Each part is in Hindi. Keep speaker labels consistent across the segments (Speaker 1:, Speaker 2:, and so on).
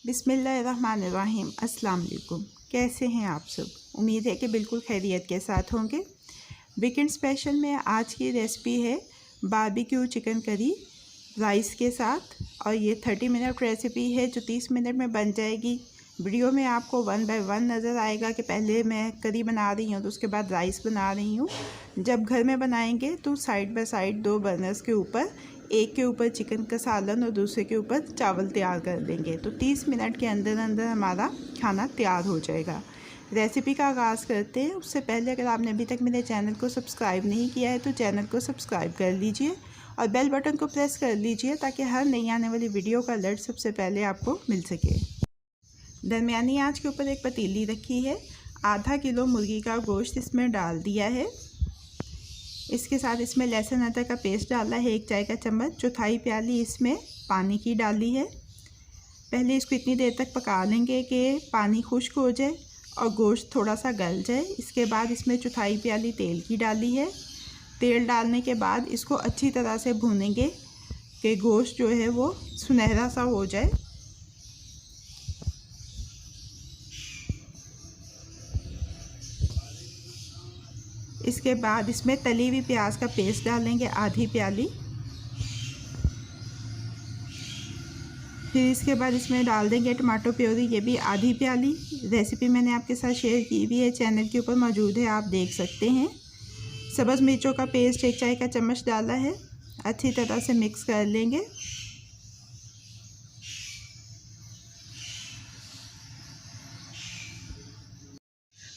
Speaker 1: बिस्मिल्लाहिर्रहमानिर्रहीम। अस्सलाम वालेकुम। कैसे हैं आप सब? उम्मीद है कि बिल्कुल खैरियत के साथ होंगे। वीकेंड स्पेशल में आज की रेसिपी है बारबेक्यू चिकन करी राइस के साथ, और ये 30 मिनट रेसिपी है जो 30 मिनट में बन जाएगी। वीडियो में आपको 1 बाय 1 नज़र आएगा कि पहले मैं करी बना रही हूँ तो उसके बाद राइस बना रही हूँ। जब घर में बनाएंगे तो साइड बाय साइड 2 बर्नर्स के ऊपर, एक के ऊपर चिकन का सालन और दूसरे के ऊपर चावल तैयार कर लेंगे तो 30 मिनट के अंदर अंदर हमारा खाना तैयार हो जाएगा। रेसिपी का आगाज़ करते हैं। उससे पहले अगर आपने अभी तक मेरे चैनल को सब्सक्राइब नहीं किया है तो चैनल को सब्सक्राइब कर लीजिए और बेल बटन को प्रेस कर लीजिए ताकि हर नई आने वाली वीडियो का अलर्ट सबसे पहले आपको मिल सके। दरमियानी आंच के ऊपर एक पतीली रखी है, आधा किलो मुर्गी का गोश्त इसमें डाल दिया है। इसके साथ इसमें लहसुन अदरक का पेस्ट डाला है 1 चाय का चम्मच। चौथाई प्याली इसमें पानी की डाली है। पहले इसको इतनी देर तक पका लेंगे कि पानी खुश्क हो जाए और गोश्त थोड़ा सा गल जाए। इसके बाद इसमें चौथाई प्याली तेल की डाली है। तेल डालने के बाद इसको अच्छी तरह से भूनेंगे कि गोश्त जो है वो सुनहरा सा हो जाए। इसके बाद इसमें तली हुई प्याज का पेस्ट डालेंगे आधी प्याली। फिर इसके बाद इसमें डाल देंगे टमाटो प्योरी, ये भी आधी प्याली। रेसिपी मैंने आपके साथ शेयर की भी है, चैनल के ऊपर मौजूद है, आप देख सकते हैं। सब्ज़ मिर्चों का पेस्ट 1 चाय का चम्मच डाला है। अच्छी तरह से मिक्स कर लेंगे।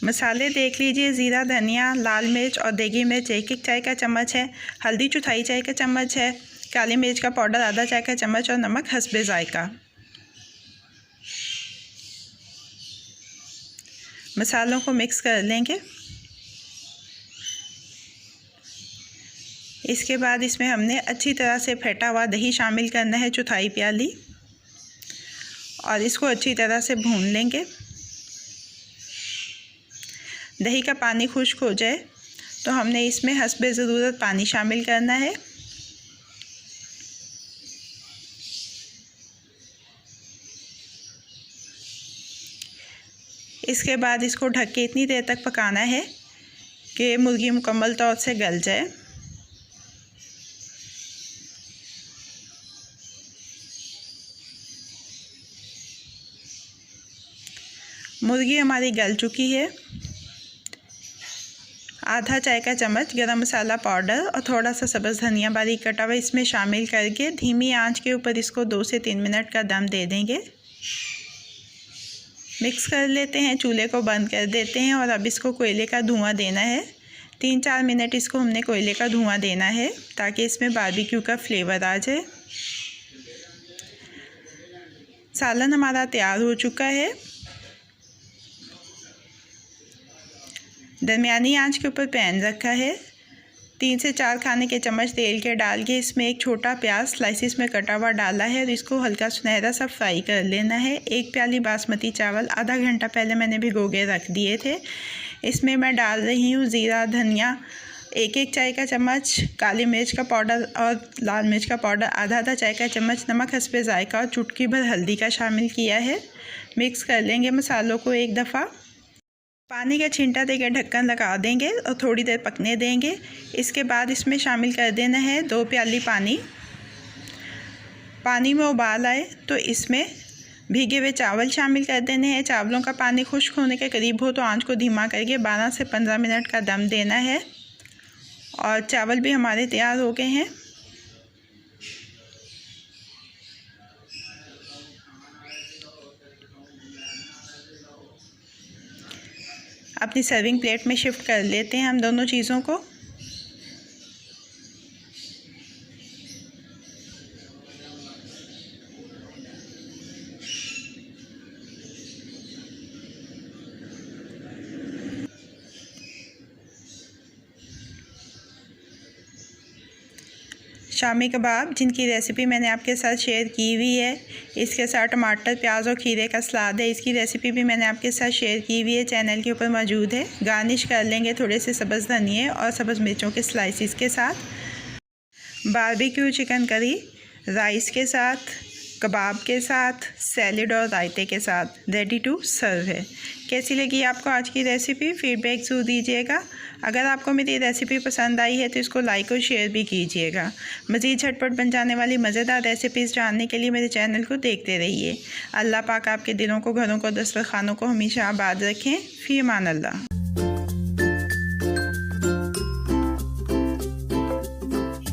Speaker 1: मसाले देख लीजिए, ज़ीरा, धनिया, लाल मिर्च और देगी मिर्च 1 चाय का चम्मच है। हल्दी चौथाई चाय का चम्मच है। काली मिर्च का पाउडर आधा चाय का चम्मच और नमक हस्बे ज़ायका। मसालों को मिक्स कर लेंगे। इसके बाद इसमें हमने अच्छी तरह से फेंटा हुआ दही शामिल करना है चौथाई प्याली, और इसको अच्छी तरह से भून लेंगे। दही का पानी खुश्क हो जाए तो हमने इसमें हस्बे ज़रूरत पानी शामिल करना है। इसके बाद इसको ढक के इतनी देर तक पकाना है कि मुर्गी मुकम्मल तौर से गल जाए। मुर्गी हमारी गल चुकी है। आधा चाय का चम्मच गरम मसाला पाउडर और थोड़ा सा सब्ज़ धनिया बारीक कटा हुआ इसमें शामिल करके धीमी आंच के ऊपर इसको 2 से 3 मिनट का दम दे देंगे। मिक्स कर लेते हैं, चूल्हे को बंद कर देते हैं और अब इसको कोयले का धुआं देना है। 3-4 मिनट इसको हमने कोयले का धुआं देना है ताकि इसमें बारबेक्यू का फ्लेवर आ जाए। सालन हमारा तैयार हो चुका है। दरमियानी आंच के ऊपर पैन रखा है। 3 से 4 खाने के चम्मच तेल के डाल के इसमें एक छोटा प्याज स्लाइसिस में कटा हुआ डाला है और इसको हल्का सुनहरा सा फ्राई कर लेना है। 1 प्याली बासमती चावल आधा घंटा पहले मैंने भिगो के रख दिए थे। इसमें मैं डाल रही हूँ ज़ीरा, धनिया 1 चाय का चम्मच, काली मिर्च का पाउडर और लाल मिर्च का पाउडर आधा चाय का चम्मच, नमक हस्बे ज़ायका और चुटकी भर हल्दी का शामिल किया है। मिक्स कर लेंगे मसालों को एक दफ़ा। पानी का छींटा देकर ढक्कन लगा देंगे और थोड़ी देर पकने देंगे। इसके बाद इसमें शामिल कर देना है 2 प्याली पानी। पानी में उबाल आए तो इसमें भीगे हुए चावल शामिल कर देने हैं। चावलों का पानी खुश्क होने के करीब हो तो आंच को धीमा करके 12 से 15 मिनट का दम देना है, और चावल भी हमारे तैयार हो गए हैं। अपनी सर्विंग प्लेट में शिफ्ट कर लेते हैं हम दोनों चीज़ों को। शामी कबाब, जिनकी रेसिपी मैंने आपके साथ शेयर की हुई है, इसके साथ टमाटर, प्याज और खीरे का सलाद है, इसकी रेसिपी भी मैंने आपके साथ शेयर की हुई है, चैनल के ऊपर मौजूद है। गार्निश कर लेंगे थोड़े से सब्ज़ धनिए और सब्ज़ मिर्चों के स्लाइसिस के साथ। बारबेक्यू चिकन करी राइस के साथ कबाब के साथ, सैलेड और रायते के साथ रेडी टू सर्व है। कैसी लगी आपको आज की रेसिपी? फीडबैक ज़रूर दीजिएगा। अगर आपको मेरी रेसिपी पसंद आई है तो इसको लाइक और शेयर भी कीजिएगा। मज़ीद झटपट बन जाने वाली मज़ेदार रेसिपीज़ जानने के लिए मेरे चैनल को देखते रहिए। अल्लाह पाक आपके दिलों को, घरों को, दस्तरखानों को हमेशा आबाद रखें। फ़ी अमान अल्लाह।